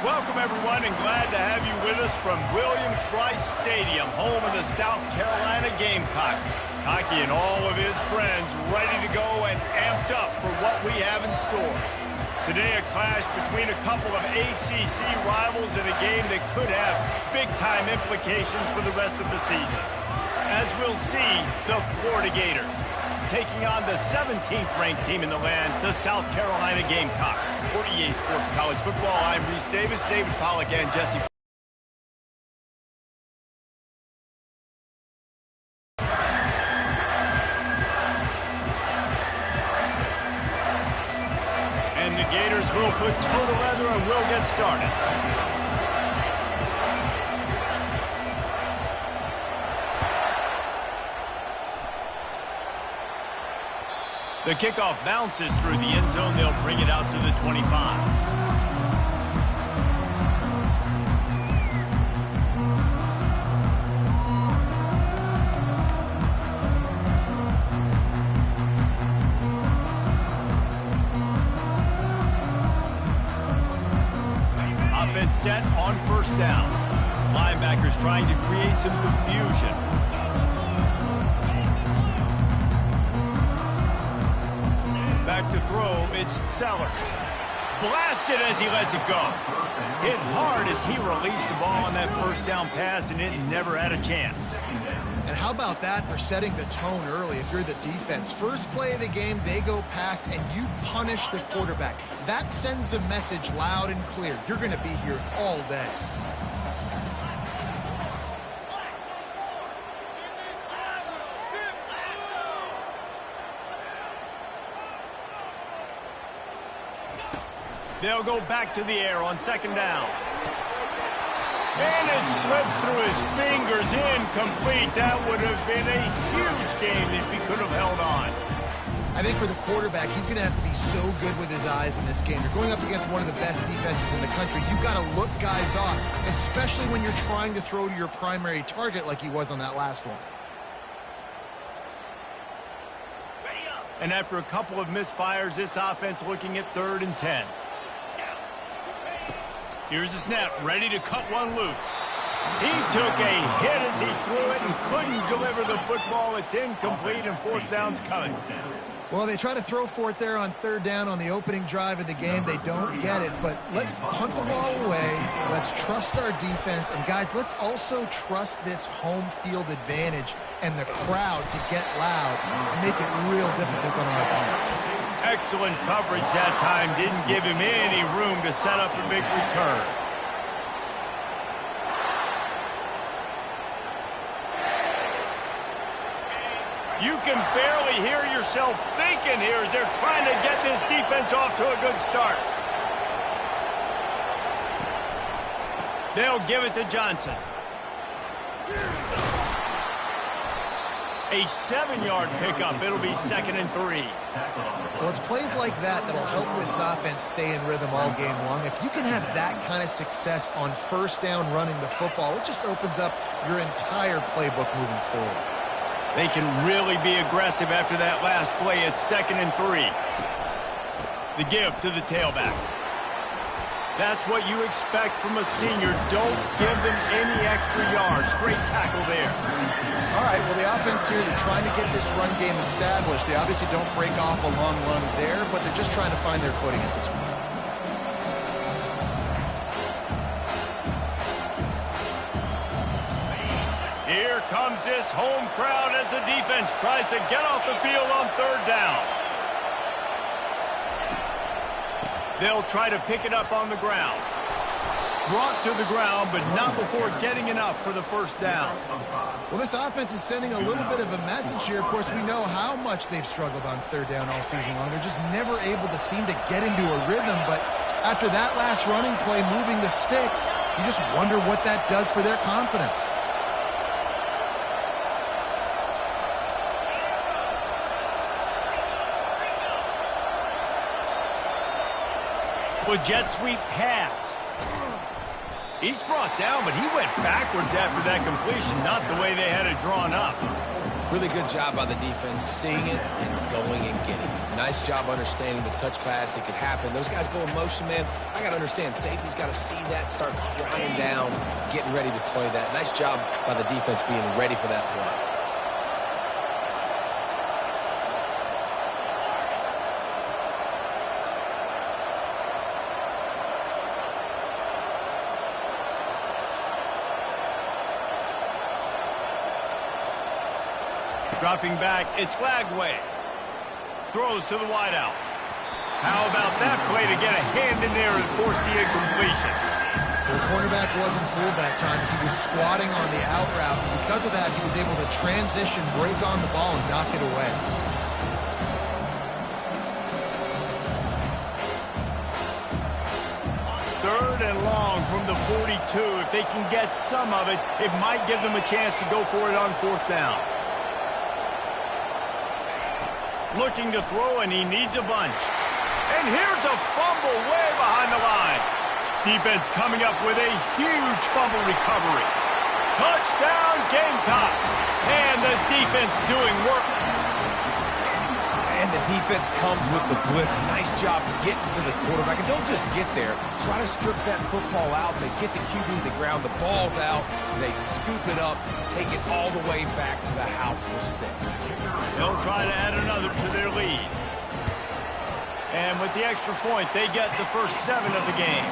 Welcome, everyone, and glad to have you with us from Williams-Brice Stadium, home of the South Carolina Gamecocks. Hockey and all of his friends ready to go and amped up for what we have in store. Today, a clash between a couple of ACC rivals in a game that could have big-time implications for the rest of the season. As we'll see, the Florida Gators taking on the 17th ranked team in the land, the South Carolina Gamecocks. For EA Sports College Football, I'm Reese Davis, David Pollack, and Jesse. And the Gators will put toe to leather and will get started. The kickoff bounces through the end zone. They'll bring it out to the 25. Offense set on first down. Linebackers trying to create some confusion. Back to throw, it's Sellers. Blasted as he lets it go. Hit hard as he released the ball on that first down pass, and it never had a chance. And how about that for setting the tone early if you're the defense? First play of the game, they go past, and you punish the quarterback. That sends a message loud and clear. You're going to be here all day. They'll go back to the air on second down. And it slips through his fingers, incomplete. That would have been a huge game if he could have held on. I think for the quarterback, he's going to have to be so good with his eyes in this game. You're going up against one of the best defenses in the country. You've got to look guys off, especially when you're trying to throw to your primary target like he was on that last one. And after a couple of misfires, this offense looking at 3rd and 10. Here's the snap, ready to cut one loose. He took a hit as he threw it and couldn't deliver the football. It's incomplete, and 4th down's coming. Well, they try to throw for it there on 3rd down on the opening drive of the game. They don't get it, but let's punt the ball away. Let's trust our defense. And, guys, let's also trust this home field advantage and the crowd to get loud and make it real difficult on our opponent. Excellent coverage that time. Didn't give him any room to set up a big return. You can barely hear yourself thinking here as they're trying to get this defense off to a good start. They'll give it to Johnson. A 7-yard pickup. It'll be 2nd and 3. Well, it's plays like that that'll help this offense stay in rhythm all game long. If you can have that kind of success on 1st down running the football, it just opens up your entire playbook moving forward. They can really be aggressive after that last play. It's 2nd and 3. The give to the tailback. That's what you expect from a senior. Don't give them any extra yards. Great tackle there. All right, well, the offense here, they're trying to get this run game established. They obviously don't break off a long run there, but they're just trying to find their footing at this point. Here comes this home crowd as the defense tries to get off the field on 3rd down. They'll try to pick it up on the ground. Brought to the ground, but not before getting enough for the 1st down. Well, this offense is sending a little bit of a message here. Of course, we know how much they've struggled on 3rd down all season long. They're just never able to seem to get into a rhythm. But after that last running play, moving the sticks, you just wonder what that does for their confidence. With jet sweep pass. He's brought down, but he went backwards after that completion, not the way they had it drawn up. Really good job by the defense, seeing it and going and getting it. Nice job understanding the touch pass. It could happen. Those guys go in motion, man. I got to understand, safety's got to see that, start flying down, getting ready to play that. Nice job by the defense being ready for that play. Dropping back, it's Lagway. Throws to the wideout. How about that play to get a hand in there and force the incompletion? The cornerback wasn't fooled that time. He was squatting on the out route. Because of that, he was able to transition, break on the ball, and knock it away. Third and long from the 42. If they can get some of it, it might give them a chance to go for it on fourth down. Looking to throw, and he needs a bunch. And here's a fumble way behind the line. Defense coming up with a huge fumble recovery. Touchdown, Gamecocks. And the defense doing work. And the defense comes with the blitz. Nice job getting to the quarterback. And don't just get there. Try to strip that football out. They get the QB to the ground. The ball's out. They scoop it up, take it all the way back to the house for 6. They'll try to add another to their lead. And with the extra point, they get the first 7 of the game.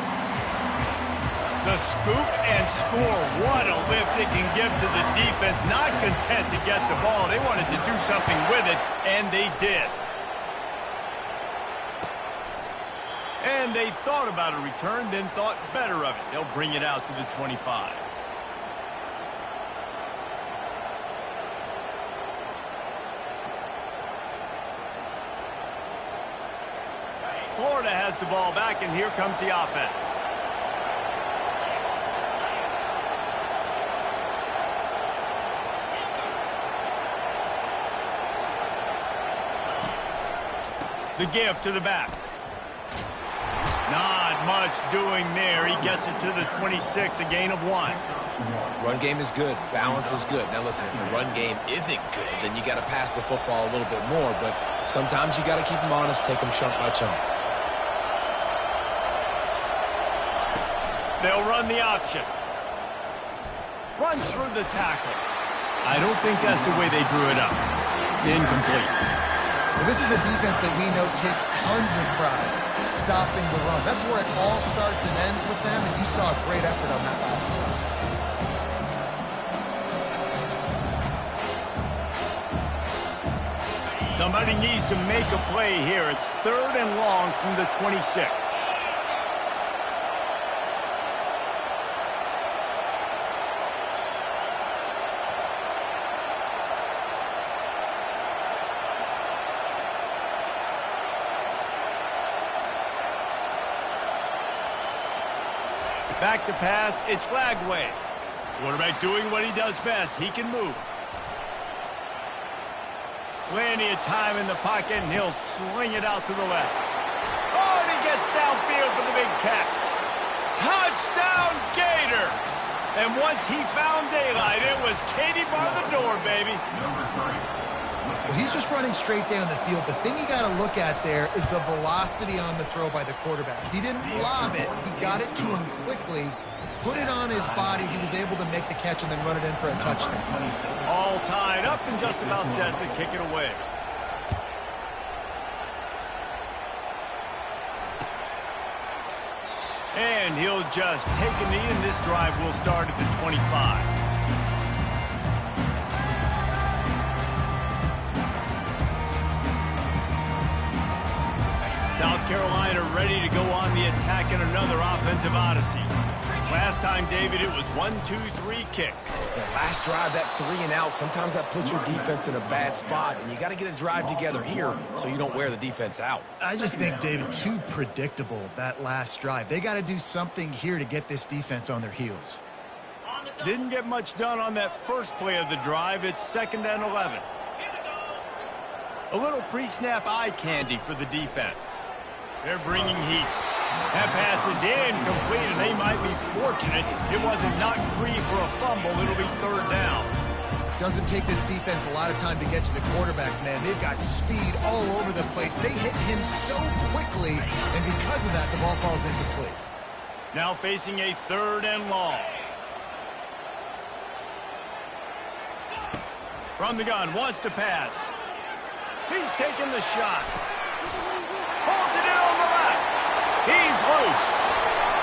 The scoop and score. What a lift it can give to the defense. Not content to get the ball. They wanted to do something with it, and they did. And they thought about a return, then thought better of it. They'll bring it out to the 25. Florida has the ball back, and here comes the offense. The give to the back. Not much doing there. He gets it to the 26, a gain of 1. Run game is good. Balance is good. Now listen, if the run game isn't good, then you got to pass the football a little bit more. But sometimes you got to keep them honest, take them chunk by chunk. They'll run the option. Runs through the tackle. I don't think that's the way they drew it up. Incomplete. Well, this is a defense that we know takes tons of pride stopping the run. That's where it all starts and ends with them, and you saw a great effort on that last play. Somebody needs to make a play here. It's 3rd and long from the 26. Back to pass, it's Lagway. Quarterback doing what he does best. He can move. Plenty of time in the pocket, and he'll sling it out to the left. Oh, and he gets downfield for the big catch. Touchdown, Gators! And once he found daylight, it was Katie bar the door, baby. Well, he's just running straight down the field. The thing you got to look at there is the velocity on the throw by the quarterback. He didn't lob it. He got it to him quickly, put it on his body. He was able to make the catch and then run it in for a touchdown. All tied up and just about set to kick it away. And he'll just take a knee, and this drive will start at the 25. South Carolina ready to go on the attack in another offensive odyssey. Last time, David, it was 1-2-3 kick. Yeah, last drive, that 3 and out, sometimes that puts your defense in a bad spot, and you got to get a drive together here so you don't wear the defense out. I just think, David, too predictable, that last drive. They got to do something here to get this defense on their heels. Didn't get much done on that first play of the drive. It's 2nd and 11. A little pre-snap eye candy for the defense. They're bringing heat. That pass is incomplete, and they might be fortunate it wasn't knocked free for a fumble. It'll be 3rd down. Doesn't take this defense a lot of time to get to the quarterback, man. They've got speed all over the place. They hit him so quickly, and because of that, the ball falls incomplete. Now facing a 3rd and long. From the gun, wants to pass. He's taking the shot. Holds it in on the left. He's loose.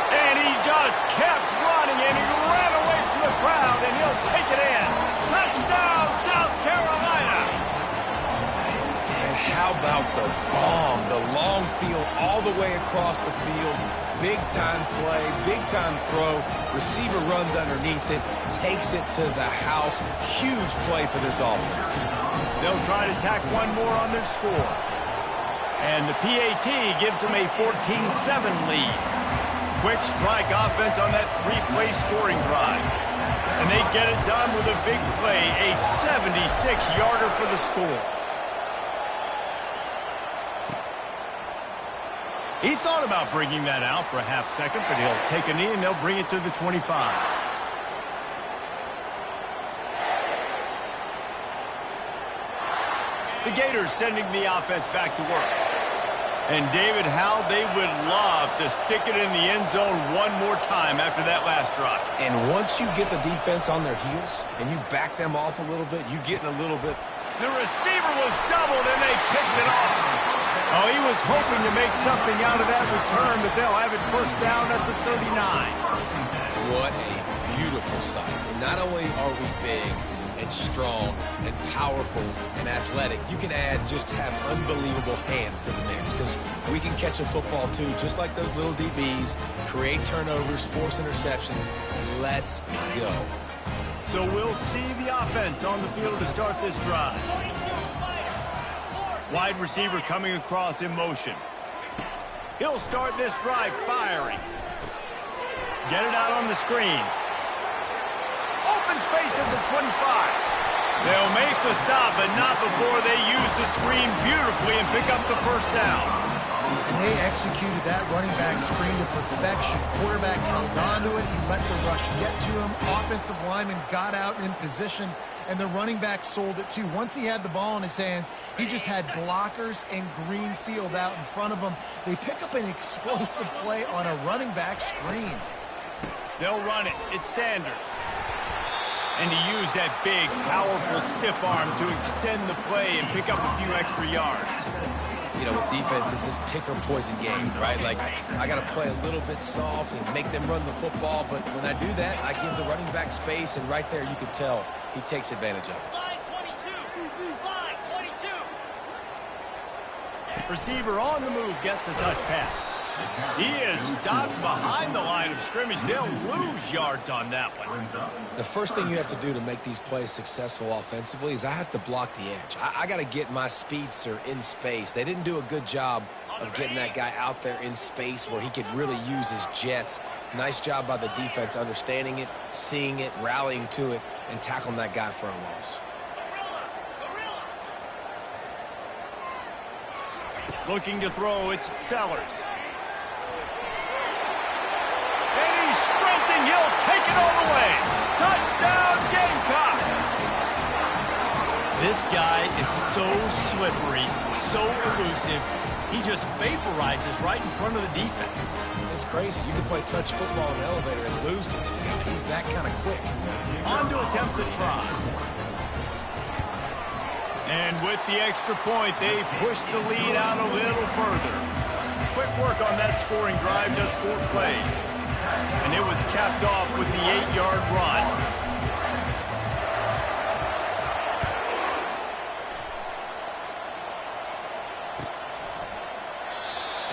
And he just kept running, and he ran away from the crowd, and he'll take it in. Touchdown, South Carolina. And how about the bomb? The long field all the way across the field. Big-time play, big-time throw. Receiver runs underneath it, takes it to the house. Huge play for this offense. They'll try to tack one more on their score. And the PAT gives them a 14-7 lead. Quick strike offense on that 3-play scoring drive. And they get it done with a big play, a 76-yarder for the score. He thought about bringing that out for a half second, but he'll take a knee and they'll bring it to the 25. The Gators sending the offense back to work. And David, how they would love to stick it in the end zone one more time after that last drive. And once you get the defense on their heels and you back them off a little bit, you get in a little bit. The receiver was doubled and they picked it off. Oh, he was hoping to make something out of that return, but they'll have it first down at the 39. What a beautiful sight. And not only are we big and strong and powerful and athletic, you can just have unbelievable hands to the mix, because we can catch a football too, just like those little DBs, create turnovers, force interceptions. Let's go. So we'll see the offense on the field to start this drive. Wide receiver coming across in motion. He'll start this drive firing. Get it out on the screen. Open space at the 25. They'll make the stop, but not before they use the screen beautifully and pick up the first down. And they executed that running back screen to perfection. Quarterback held on to it. He let the rush get to him. Offensive lineman got out in position, and the running back sold it too. Once he had the ball in his hands, he just had blockers and green field out in front of him. They pick up an explosive play on a running back screen. They'll run it. It's Sanders. And to use that big, powerful, stiff arm to extend the play and pick up a few extra yards. You know, with defense, it's this pick or poison game, right? Like, I got to play a little bit soft and make them run the football, but when I do that, I give the running back space, and right there you can tell he takes advantage of it. Slide 22. Receiver on the move gets the touch pass. He is stopped behind the line of scrimmage. They'll lose yards on that one. The first thing you have to do to make these plays successful offensively is I have to block the edge. I got to get my speedster in space. They didn't do a good job of getting that guy out there in space where he could really use his jets. Nice job by the defense understanding it, seeing it, rallying to it, and tackling that guy for a loss. Looking to throw, it's Sellers. And he's sprinting. He'll take it all the way. Touchdown, Gamecocks. This guy is so slippery, so elusive. He just vaporizes right in front of the defense. It's crazy. You can play touch football in an elevator and lose to this guy. He's that kind of quick. On to attempt the try. And with the extra point, they push the lead out a little further. Quick work on that scoring drive, just 4 plays. And it was capped off with the 8-yard run.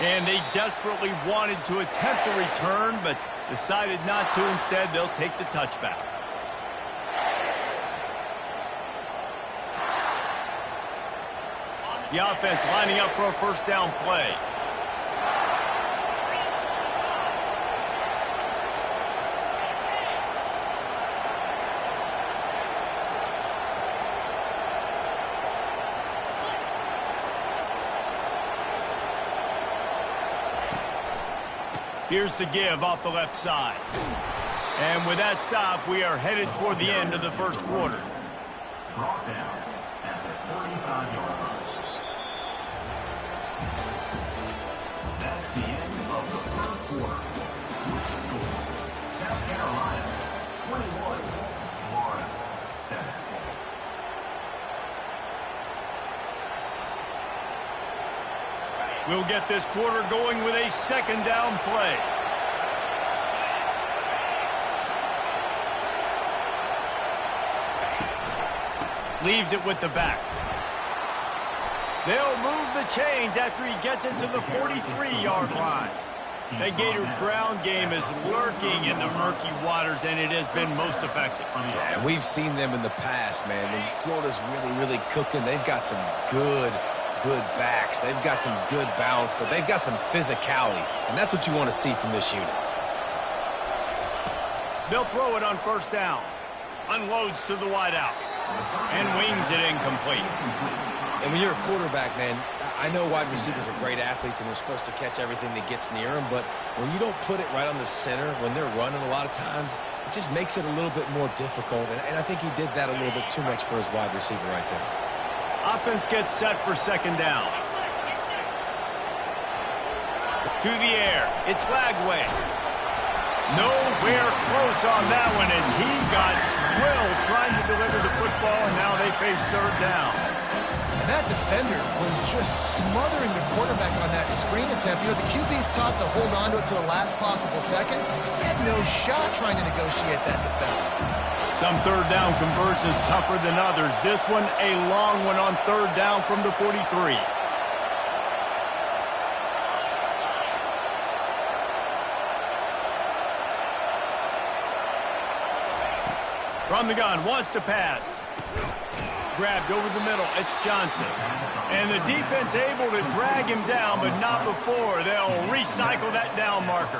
And they desperately wanted to attempt a return, but decided not to. Instead, they'll take the touchback. The offense lining up for a first down play. Here's the give off the left side. And with that stop, we are headed toward the end of the first quarter. Brought down at the 45-yard line. That's the end of the first quarter. With the score, South Carolina 21, Florida 7. We'll get this quarter going with a second down play. Leaves it with the back. They'll move the chains after he gets it to the 43-yard line. The Gator ground game is lurking in the murky waters, and it has been most effective. Yeah, and we've seen them in the past, man. When Florida's really cooking, they've got some good backs. They've got some good balance, but they've got some physicality, and that's what you want to see from this unit. They'll throw it on first down. Unloads to the wideout and wings it incomplete. And when you're a quarterback, man, I know wide receivers are great athletes and they're supposed to catch everything that gets near them, but when you don't put it right on the center, when they're running a lot of times, it just makes it a little bit more difficult, and I think he did that a little bit too much for his wide receiver right there. Offense gets set for second down. To the air. It's Lagway. Nowhere close on that one as he got drilled trying to deliver the football, and now they face third down. And that defender was just smothering the quarterback on that screen attempt. You know, the QB's taught to hold on to it to the last possible second. He had no shot trying to negotiate that defender. Some third down conversions tougher than others. This one a long one on third down from the 43. From the gun, wants to pass. Grabbed over the middle. It's Johnson. And the defense able to drag him down, but not before. They'll recycle that down marker.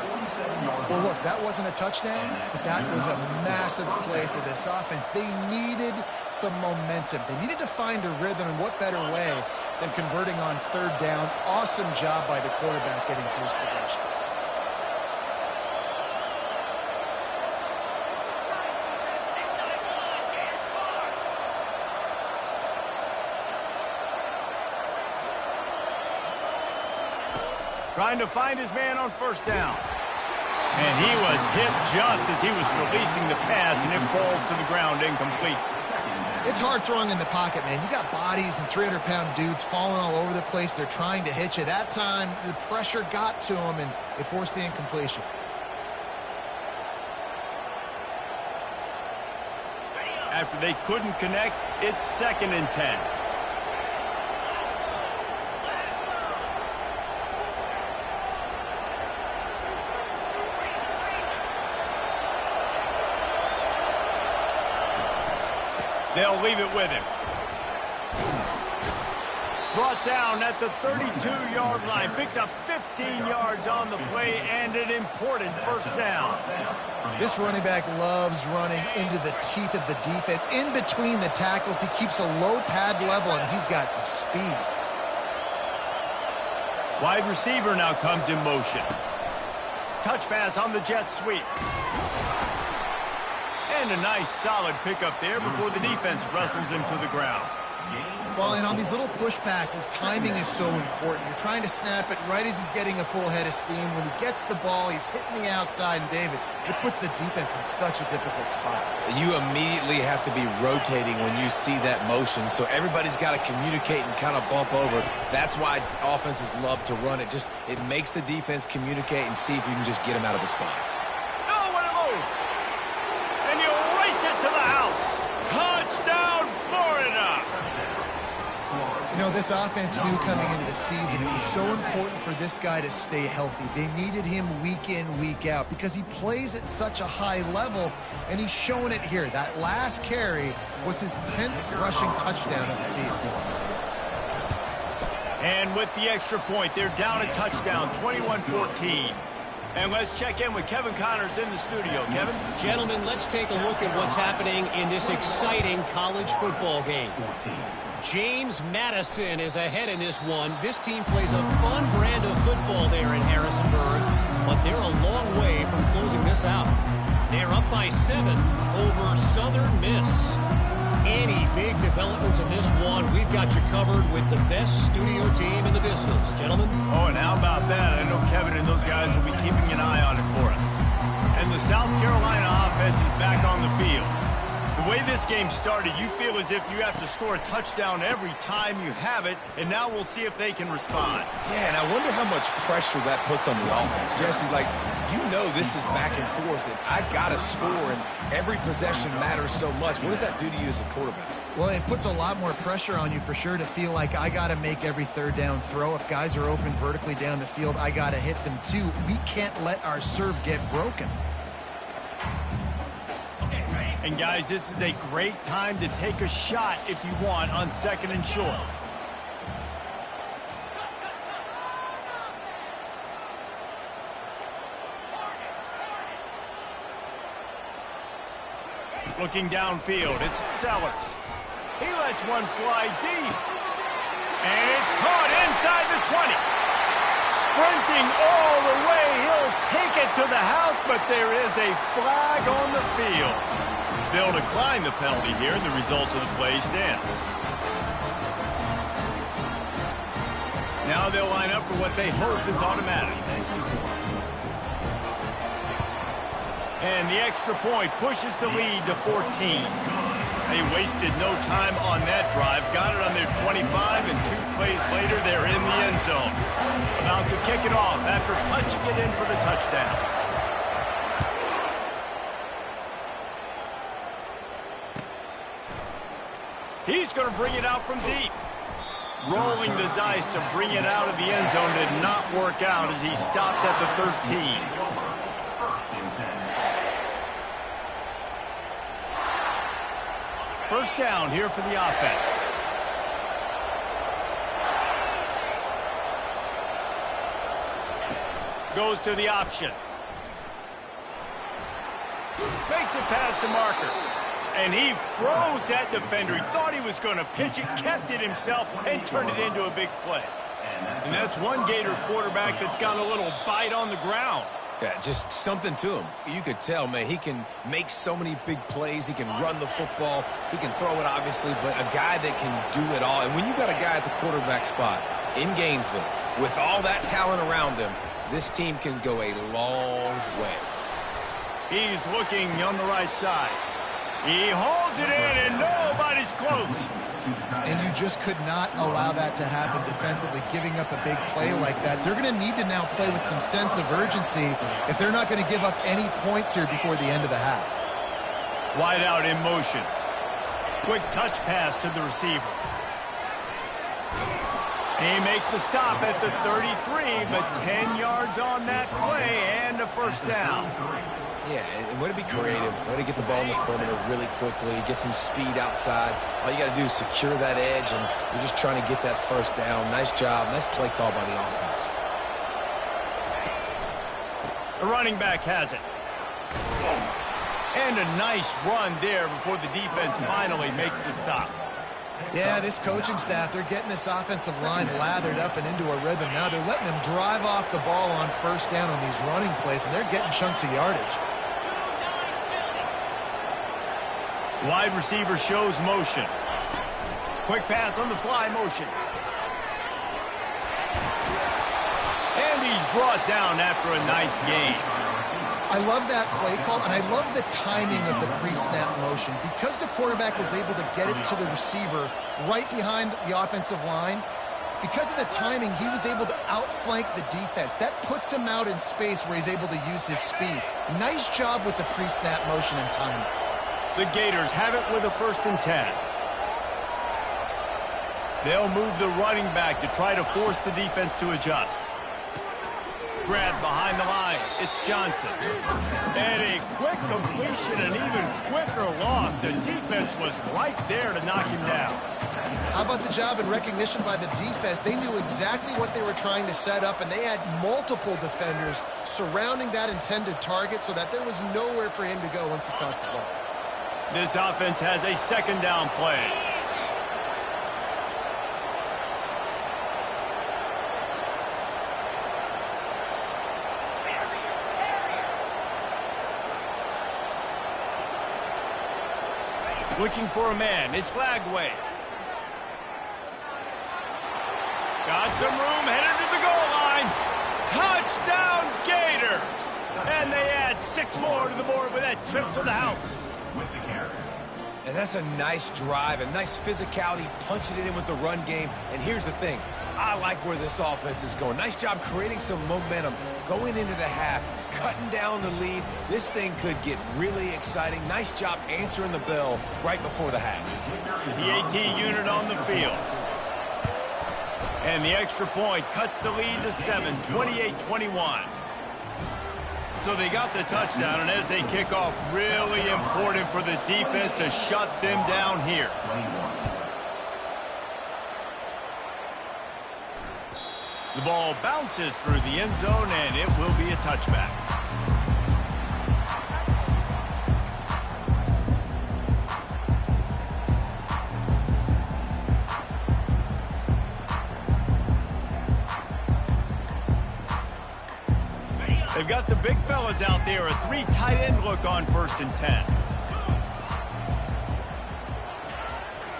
Well, look, that wasn't a touchdown, but that was a massive play for this offense. They needed some momentum. They needed to find a rhythm, and what better way than converting on third down. Awesome job by the quarterback getting through his progression. Trying to find his man on first down. And he was hit just as he was releasing the pass, and it falls to the ground incomplete. It's hard throwing in the pocket, man. You got bodies and 300-pound dudes falling all over the place. They're trying to hit you. That time, the pressure got to him, and it forced the incompletion. After they couldn't connect, it's 2nd and 10. They'll leave it with him. Brought down at the 32-yard line. Picks up 15 yards on the play and an important first down. This running back loves running into the teeth of the defense. In between the tackles, he keeps a low pad level, and he's got some speed. Wide receiver now comes in motion. Touch pass on the jet sweep. And a nice solid pickup there before the defense wrestles him to the ground. Well, and on these little push passes, timing is so important. You're trying to snap it right as he's getting a full head of steam. When he gets the ball, he's hitting the outside, and David, it puts the defense in such a difficult spot. You immediately have to be rotating when you see that motion, so everybody's got to communicate and kind of bump over. That's why offenses love to run it. It makes the defense communicate and see if you can just get him out of the spot. To the house. Touchdown, Florida. You know, this offense knew coming into the season it was so important for this guy to stay healthy. They needed him week in, week out because he plays at such a high level, and he's showing it here. That last carry was his 10th rushing touchdown of the season. And with the extra point, they're down a touchdown, 21-14. And let's check in with Kevin Connors in the studio. Kevin? Gentlemen, let's take a look at what's happening in this exciting college football game. James Madison is ahead in this one. This team plays a fun brand of football there in Harrisonburg, but they're a long way from closing this out. They're up by 7 over Southern Miss. any big developments in this one, we've got you covered with the best studio team in the business. Gentlemen? Oh, and how about that? I know Kevin and those guys will be keeping an eye on it for us. And the South Carolina offense is back on the field. The way this game started, you feel as if you have to score a touchdown every time you have it, and now we'll see if they can respond. Yeah, and I wonder how much pressure that puts on the offense. Jesse, like, you know this is back and forth, and I got to score, and every possession matters so much. What does that do to you as a quarterback? Well, it puts a lot more pressure on you for sure to feel like I got to make every third down throw. If guys are open vertically down the field, I got to hit them too. We can't let our serve get broken. And guys, this is a great time to take a shot if you want on 2nd and short. Looking downfield, it's Sellers. He lets one fly deep. And it's caught inside the 20. Sprinting all the way, he'll take it to the house, but there is a flag on the field. They'll decline the penalty here, and the result of the play stands. Now they'll line up for what they hope is automatic. And the extra point pushes the lead to 14. They wasted no time on that drive. Got it on their 25, and 2 plays later, they're in the end zone. About to kick it off after punching it in for the touchdown. He's going to bring it out from deep. Rolling the dice to bring it out of the end zone did not work out as he stopped at the 13. First down here for the offense. Goes to the option. Makes it past the marker. And he froze that defender. He thought he was going to pitch it, kept it himself, and turned it into a big play. And that's one Gator quarterback that's got a little bite on the ground. Yeah, just something to him. You could tell, man, he can make so many big plays. He can run the football. He can throw it, obviously, but a guy that can do it all. And when you got a guy at the quarterback spot in Gainesville with all that talent around him, this team can go a long way. He's looking on the right side. He holds it in, and nobody's close. And you just could not allow that to happen defensively, giving up a big play like that. They're going to need to now play with some sense of urgency if they're not going to give up any points here before the end of the half. Wide out in motion. Quick touch pass to the receiver. He makes the stop at the 33, but 10 yards on that play and a first down. Yeah, and way to be creative, way to get the ball in the perimeter really quickly, get some speed outside. All you got to do is secure that edge, and you're just trying to get that first down. Nice job, nice play call by the offense. The running back has it. And a nice run there before the defense finally makes the stop. Yeah, this coaching staff, they're getting this offensive line lathered up and into a rhythm. Now they're letting them drive off the ball on first down on these running plays, and they're getting chunks of yardage. Wide receiver shows motion. Quick pass on the fly motion. And he's brought down after a nice gain. I love that play call, and I love the timing of the pre-snap motion. Because the quarterback was able to get it to the receiver right behind the offensive line, because of the timing, he was able to outflank the defense. That puts him out in space where he's able to use his speed. Nice job with the pre-snap motion and timing. The Gators have it with a 1st and 10. They'll move the running back to try to force the defense to adjust. Grabbed behind the line. It's Johnson. And a quick completion, an even quicker loss. The defense was right there to knock him down. How about the job and recognition by the defense? They knew exactly what they were trying to set up, and they had multiple defenders surrounding that intended target so that there was nowhere for him to go once he caught the ball. This offense has a 2nd down play. Looking for a man. It's Lagway. Got some room, headed to the goal line. Touchdown Gators! And they add 6 more to the board with that trip to the house. With the carry. And that's a nice drive, a nice physicality, punching it in with the run game. And here's the thing. I like where this offense is going. Nice job creating some momentum, going into the half, cutting down the lead. This thing could get really exciting. Nice job answering the bell right before the half. The AT unit on the field. And the extra point cuts the lead to 7, 28-21. So they got the touchdown, and as they kick off, really important for the defense to shut them down here. The ball bounces through the end zone, and it will be a touchback. They've got the big fellas out there, a 3 tight end look on 1st and 10.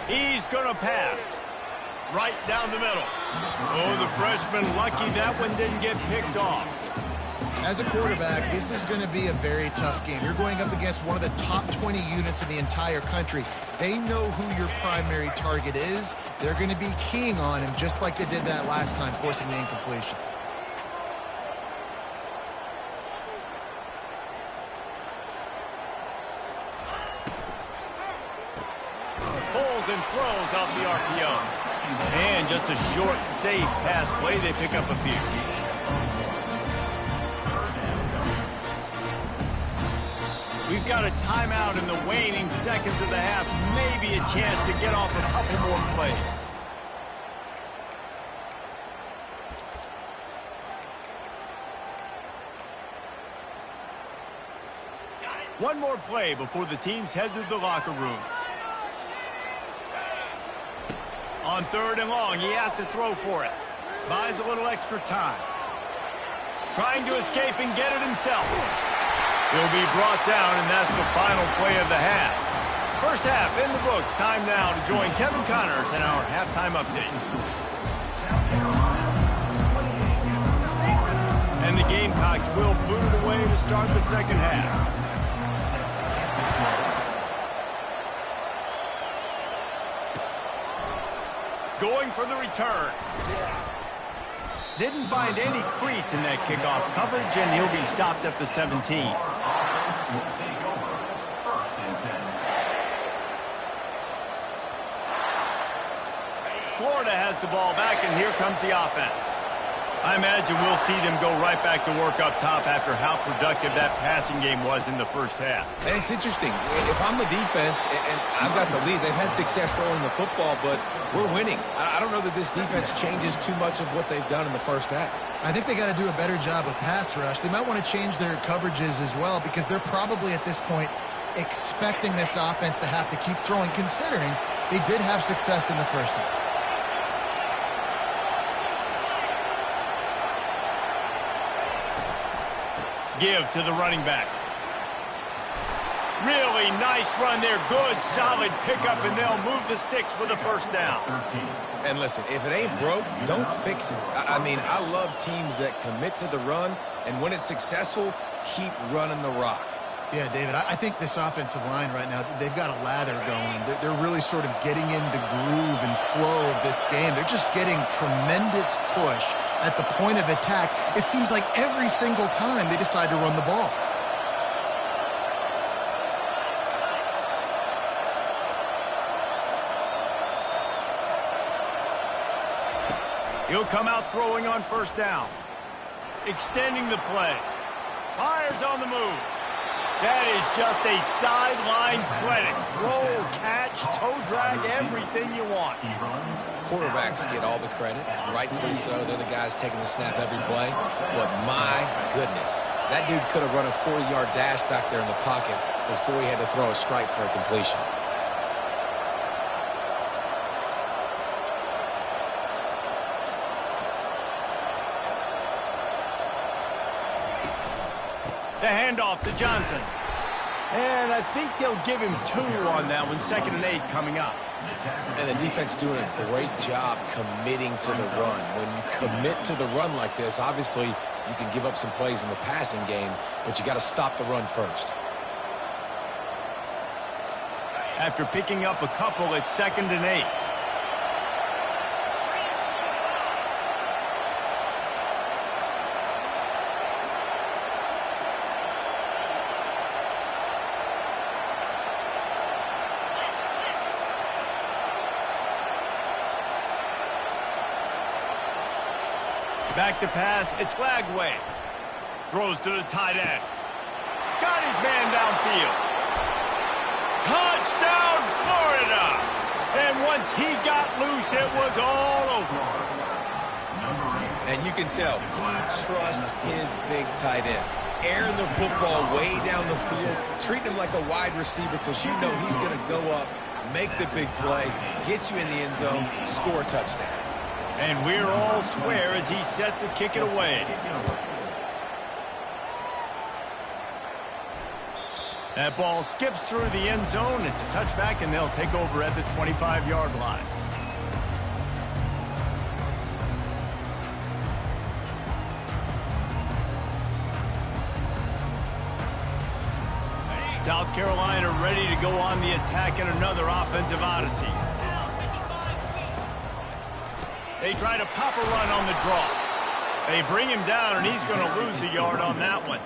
He's going to pass. Right down the middle. Oh, the freshman lucky that one didn't get picked off. As a quarterback, this is going to be a very tough game. You're going up against one of the top 20 units in the entire country. They know who your primary target is. They're going to be keying on him just like they did that last time, forcing the incompletion. Pulls and throws off the RPO. And just a short, safe pass play. They pick up a few. We've got a timeout in the waning seconds of the half. Maybe a chance to get off a couple more plays. One more play before the teams head to the locker rooms. On 3rd and long, he has to throw for it. Buys a little extra time. Trying to escape and get it himself. He'll be brought down, and that's the final play of the half. First half in the books. Time now to join Kevin Connors in our halftime update. And the Gamecocks will boot it away to start the second half. Going for the return. Didn't find any crease in that kickoff coverage, and he'll be stopped at the 17. Florida has the ball back, and here comes the offense. I imagine we'll see them go right back to work up top after how productive that passing game was in the first half. And it's interesting. If I'm the defense and I've got the lead, they've had success throwing the football, but we're winning. I don't know that this defense changes too much of what they've done in the first half. I think they got to do a better job with pass rush. They might want to change their coverages as well because they're probably at this point expecting this offense to have to keep throwing, considering they did have success in the first half. Give to the running back. Really nice run there. Good, solid pickup, and they'll move the sticks with a first down. And listen, if it ain't broke, don't fix it. I mean, I love teams that commit to the run, and when it's successful, keep running the rock. Yeah, David, I think this offensive line right now, they've got a lather going. They're really sort of getting in the groove and flow of this game. They're just getting tremendous push at the point of attack. It seems like every single time they decide to run the ball. He'll come out throwing on first down. Extending the play. Fires on the move. That is just a sideline credit. Throw, catch, toe drag, everything you want. Quarterbacks get all the credit, rightfully so. They're the guys taking the snap every play. But my goodness, that dude could have run a 40-yard dash back there in the pocket before he had to throw a strike for a completion. The handoff to Johnson. And I think they'll give him 2 on that one, 2nd and 8 coming up. And the defense doing a great job committing to the run. When you commit to the run like this, obviously you can give up some plays in the passing game, but you got to stop the run first. After picking up a couple, it's 2nd and 8. Back to pass, it's Lagway. Throws to the tight end. Got his man downfield. Touchdown, Florida! And once he got loose, it was all over. And you can tell he trusts his big tight end. Airing the football way down the field, treating him like a wide receiver because you know he's going to go up, make the big play, get you in the end zone, score a touchdown. And we're all square as he's set to kick it away. That ball skips through the end zone. It's a touchback, and they'll take over at the 25-yard line. South Carolina ready to go on the attack in another offensive odyssey. They try to pop a run on the draw. They bring him down, and he's going to lose a yard on that one.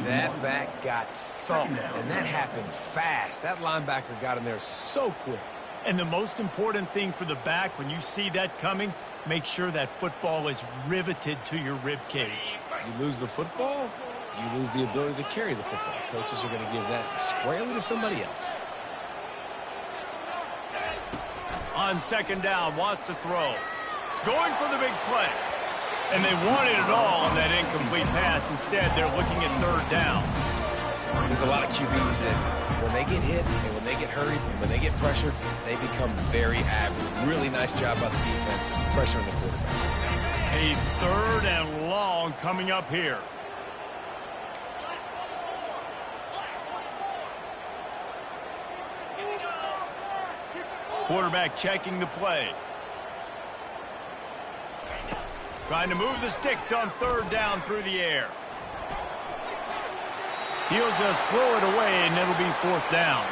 That back got thumped, and that happened fast. That linebacker got in there so quick. And the most important thing for the back, when you see that coming, make sure that football is riveted to your rib cage. You lose the football, you lose the ability to carry the football. Coaches are going to give that squarely to somebody else. On 2nd down, wants to throw. Going for the big play. And they wanted it all on that incomplete pass. Instead, they're looking at 3rd down. There's a lot of QBs that when they get hit and when they get hurried and when they get pressured, they become very average. Really nice job by the defense pressuring the quarterback. A 3rd and long coming up here. Quarterback checking the play. Trying to move the sticks on 3rd down through the air. He'll just throw it away, and it'll be 4th down.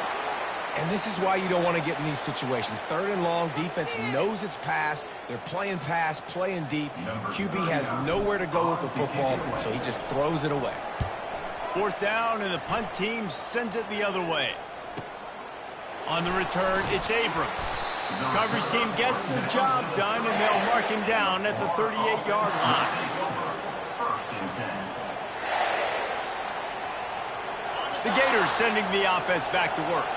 And this is why you don't want to get in these situations. 3rd and long, defense knows it's pass. They're playing pass, playing deep. QB has nowhere to go with the football, so he just throws it away. 4th down, and the punt team sends it the other way. On the return, it's Abrams. The coverage team gets the job done, and they'll mark him down at the 38-yard line. The Gators sending the offense back to work.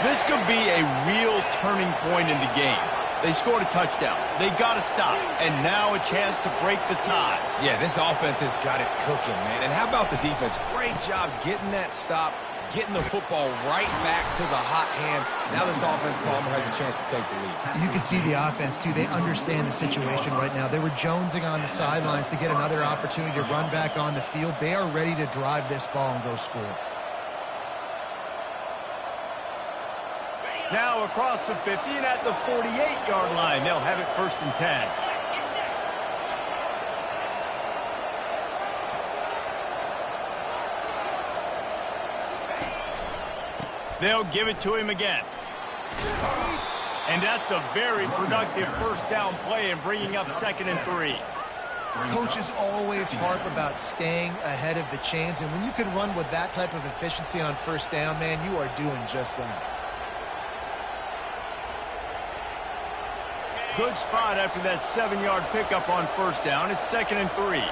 This could be a real turning point in the game. They scored a touchdown. They got to stop, and now a chance to break the tie. Yeah, this offense has got it cooking, man. And how about the defense? Great job getting that stop, getting the football right back to the hot hand. Now this offense, Palmer, has a chance to take the lead. You can see the offense, too. They understand the situation right now. They were jonesing on the sidelines to get another opportunity to run back on the field. They are ready to drive this ball and go score. Now across the 50 and at the 48-yard line. They'll have it 1st and 10. They'll give it to him again. And that's a very productive 1st down play and bringing up 2nd and 3. Coaches always harp about staying ahead of the chains, and when you can run with that type of efficiency on 1st down, man, you are doing just that. Good spot after that 7-yard pickup on 1st down. It's 2nd and 3.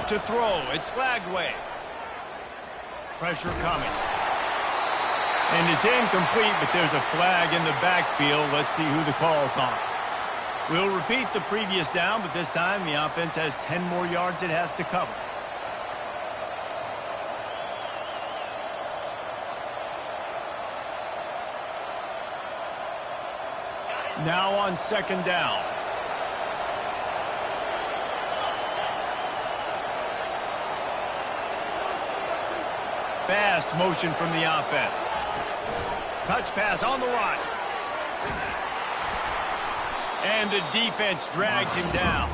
To throw, it's Lagway. Pressure coming. And it's incomplete, but there's a flag in the backfield. Let's see who the call's on. We'll repeat the previous down, but this time the offense has 10 more yards it has to cover. Now on second down. Fast motion from the offense. Touch pass on the run. And the defense drags him down.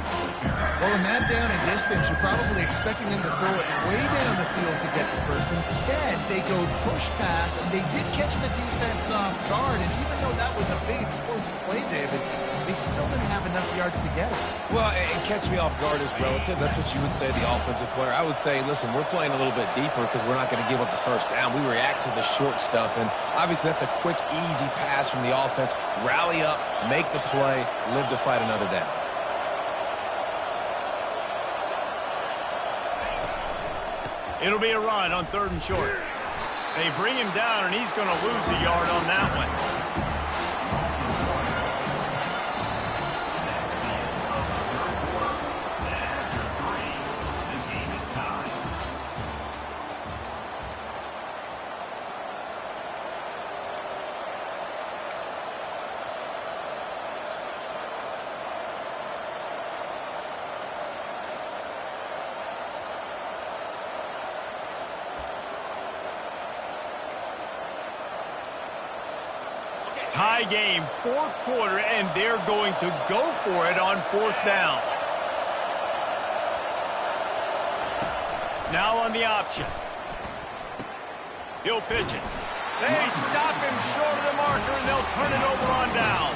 Well, in that down and distance, you're probably expecting them to throw it way down the field to get the first. Instead, they go push pass, and they did catch the defense off guard. And even though that was a big explosive play, David, they still didn't have enough yards to get it. Well, and catch me off guard is relative. That's what you would say, the offensive player. I would say, listen, we're playing a little bit deeper because we're not going to give up the first down. We react to the short stuff, and obviously that's a quick, easy pass from the offense. Rally up, make the play, live to fight another down. It'll be a run on third and short. They bring him down, and he's going to lose a yard on that one. Tie game, fourth quarter, and they're going to go for it on fourth down. Now on the option. He'll pitch it. They stop him short of the marker, and they'll turn it over on downs.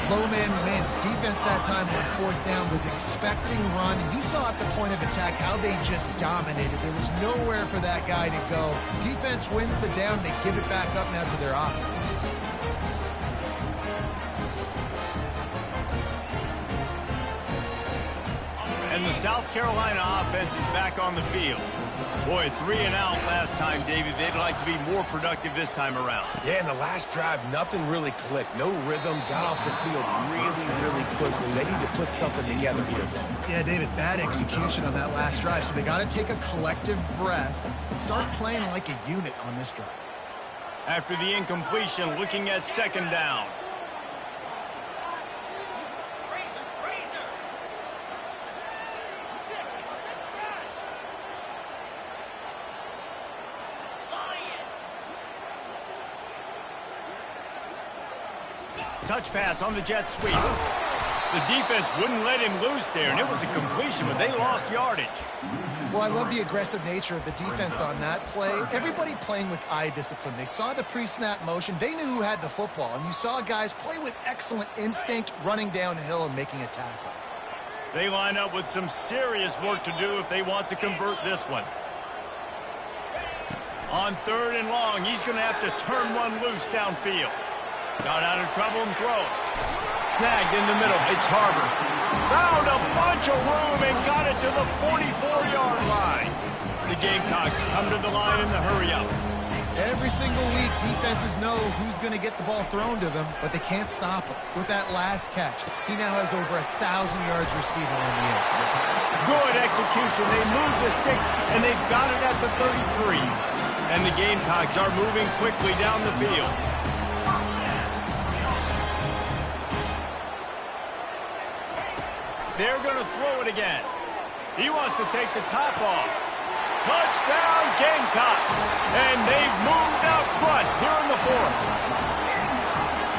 Low man wins. Defense that time on fourth down was expecting run. You saw at the point of attack how they just dominated. There was nowhere for that guy to go. Defense wins the down. They give it back up now to their offense. And the South Carolina offense is back on the field. Boy, 3 and out last time, David. They'd like to be more productive this time around. Yeah, in the last drive, nothing really clicked. No rhythm. Got off the field really quickly. They need to put something together here. Yeah, David, bad execution on that last drive. So they got to take a collective breath and start playing like a unit on this drive. After the incompletion, looking at second down. Touch pass on the jet sweep. The defense wouldn't let him loose there, and it was a completion, but they lost yardage. Well, I love the aggressive nature of the defense on that play. Everybody playing with eye discipline. They saw the pre-snap motion. They knew who had the football, and you saw guys play with excellent instinct, running downhill and making a tackle. They line up with some serious work to do if they want to convert this one. On third and long, he's going to have to turn one loose downfield. Got out of trouble and throws. Snagged in the middle. It's Harbor. Found a bunch of room and got it to the 44-yard line. The Gamecocks come to the line in the hurry-up. Every single week, defenses know who's going to get the ball thrown to them, but they can't stop him. With that last catch, he now has over 1,000 yards receiving on the year. Good execution. They move the sticks, and they've got it at the 33. And the Gamecocks are moving quickly down the field. They're going to throw it again. He wants to take the top off. Touchdown, Gamecocks. And they've moved out front here in the fourth.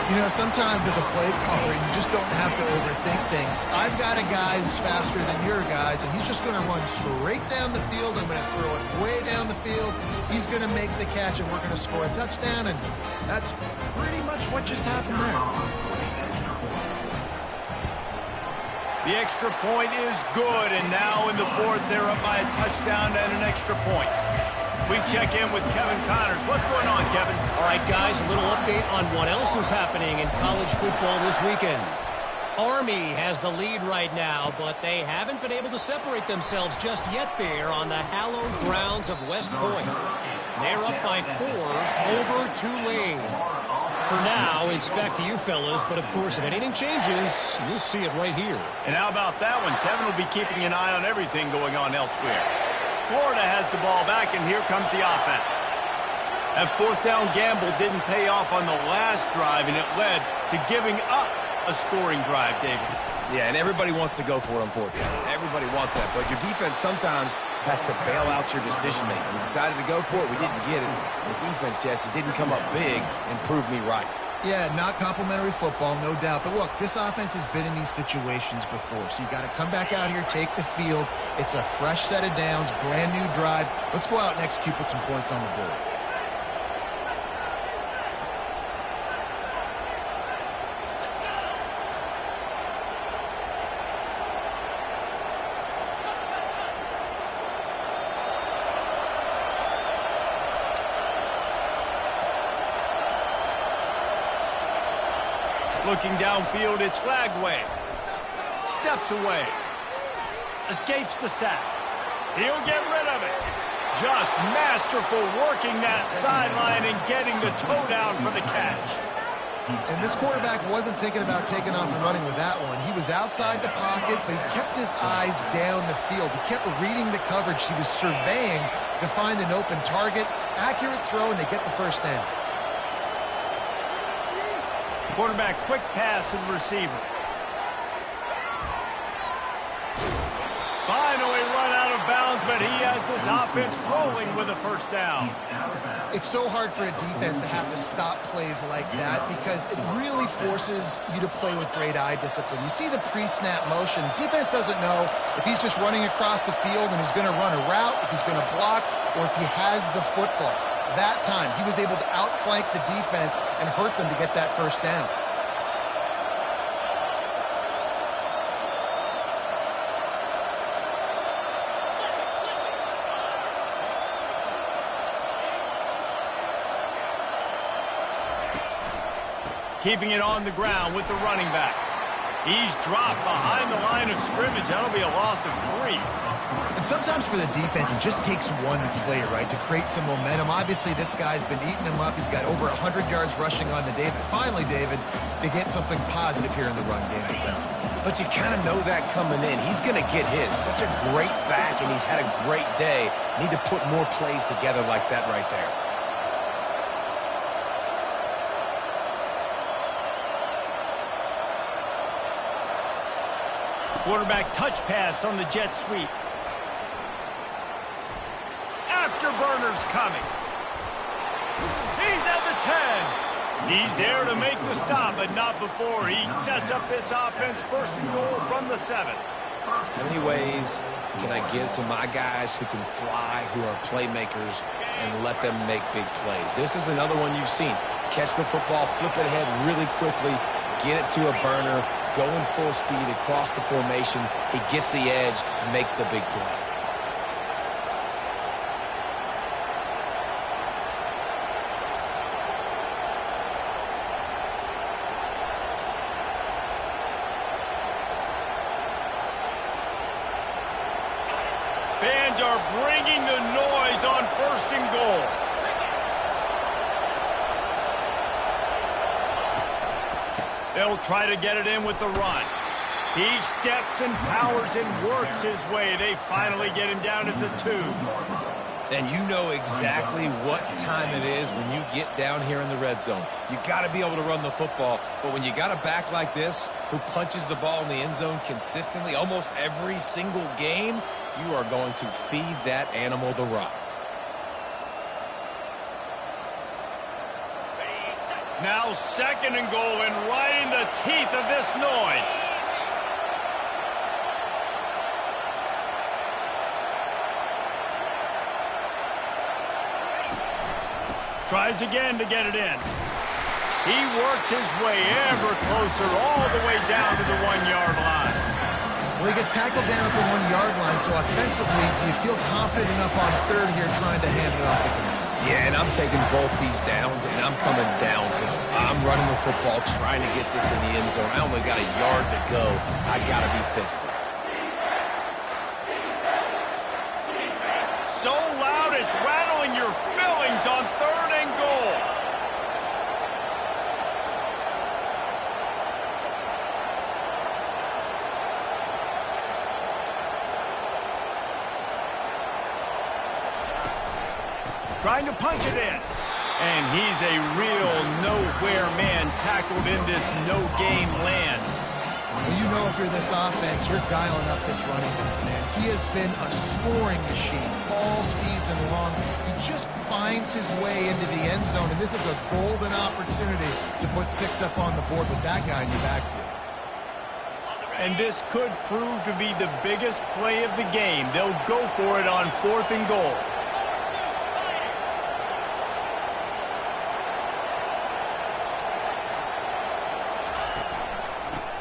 You know, sometimes as a play caller, you just don't have to overthink things. I've got a guy who's faster than your guys, and he's just going to run straight down the field. I'm going to throw it way down the field. He's going to make the catch, and we're going to score a touchdown, and that's pretty much what just happened there. The extra point is good, and now in the fourth, they're up by a touchdown and an extra point. We check in with Kevin Connors. What's going on, Kevin? All right, guys, a little update on what else is happening in college football this weekend. Army has the lead right now, but they haven't been able to separate themselves just yet there on the hallowed grounds of West Point. They're up by 4 over Tulane. For now, it's back to you fellas, but of course, if anything changes, you'll see it right here. And how about that one? Kevin will be keeping an eye on everything going on elsewhere. Florida has the ball back, and here comes the offense. That fourth down gamble didn't pay off on the last drive, and it led to giving up a scoring drive, David. Yeah, and everybody wants to go for it, unfortunately. Everybody wants that, but your defense sometimes has to bail out your decision-making. We decided to go for it. We didn't get it. The defense, Jesse, didn't come up big and prove me right. Yeah, not complimentary football, no doubt. But look, this offense has been in these situations before. So you got to come back out here, take the field. It's a fresh set of downs, brand new drive. Let's go out and execute, put some points on the board. Looking downfield, it's Lagway. Steps away. Escapes the sack. He'll get rid of it. Just masterful working that sideline and getting the toe down for the catch. And this quarterback wasn't thinking about taking off and running with that one. He was outside the pocket, but he kept his eyes down the field. He kept reading the coverage. He was surveying to find an open target. Accurate throw, and they get the first down. Quarterback quick pass to the receiver. Finally run out of bounds, but he has this offense rolling with a first down. It's so hard for a defense to have to stop plays like that because it really forces you to play with great eye discipline. You see the pre-snap motion. Defense doesn't know if he's just running across the field and he's going to run a route, if he's going to block, or if he has the football. That time, he was able to outflank the defense and hurt them to get that first down. Keeping it on the ground with the running back. He's dropped behind the line of scrimmage. That'll be a loss of 3. And sometimes for the defense, it just takes one play, right, to create some momentum. Obviously, this guy's been eating him up. He's got over 100 yards rushing on the day. But finally, David, they get something positive here in the run game defensively. But you kind of know that coming in. He's going to get his. Such a great back, and he's had a great day. Need to put more plays together like that right there. Quarterback touch pass on the jet sweep. Afterburner's coming. He's at the 10. He's there to make the stop, but not before he sets up this offense first and goal from the 7. How many ways can I get to my guys who can fly, who are playmakers, and let them make big plays? This is another one you've seen. Catch the football, flip it ahead really quickly, get it to a burner, going full speed across the formation. He gets the edge, makes the big play. Fans are bringing the noise on first and goal. They'll try to get it in with the run. He steps and powers and works his way. They finally get him down at the 2. And you know exactly what time it is when you get down here in the red zone. You got to be able to run the football, but when you got a back like this who punches the ball in the end zone consistently almost every single game, you are going to feed that animal the rock. Now 2nd and goal, and right in the teeth of this noise. Tries again to get it in. He works his way ever closer all the way down to the 1-yard line. Well, he gets tackled down at the 1-yard line, so offensively, do you feel confident enough on 3rd here trying to hand it off at the net? Yeah, and I'm taking both these downs, and I'm coming downhill. I'm running the football, trying to get this in the end zone. I only got a yard to go. I got to be physical. So loud it's rattling your fillings on 3rd and goal. Trying to punch it in. And he's a real nowhere man tackled in this no-game land. Well, you know if you're this offense, you're dialing up this running back, man. He has been a scoring machine all season long. He just finds his way into the end zone, and this is a golden opportunity to put 6 up on the board with that guy in your backfield. And this could prove to be the biggest play of the game. They'll go for it on 4th and goal.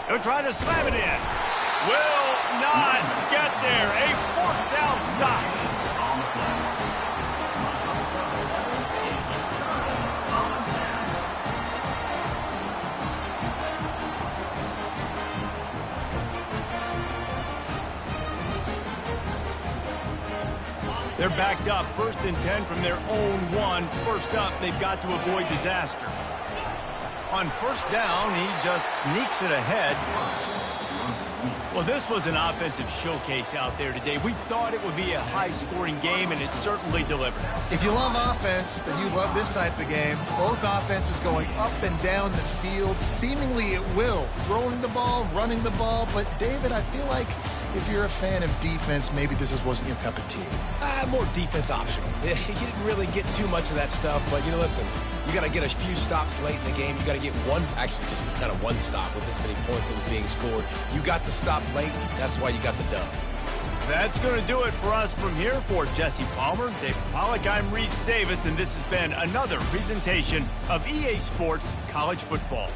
They'll try to slam it in. Will not get there. A 4th down stop. They're backed up, 1st and 10 from their own 1. First up, they've got to avoid disaster. On 1st down, he just sneaks it ahead. Well, this was an offensive showcase out there today. We thought it would be a high-scoring game, and it certainly delivered. If you love offense, then you love this type of game. Both offenses going up and down the field, seemingly at will. Throwing the ball, running the ball. But, David, I feel like if you're a fan of defense, maybe this wasn't your cup of tea. More defense optional. You didn't really get too much of that stuff, but, listen, you got to get a few stops late in the game. You got to get just kind of one stop with this many points that was being scored. You got the stop late. That's why you got the dub. That's going to do it for us from here. For Jesse Palmer, Dave Pollack, I'm Reese Davis, and this has been another presentation of EA Sports College Football.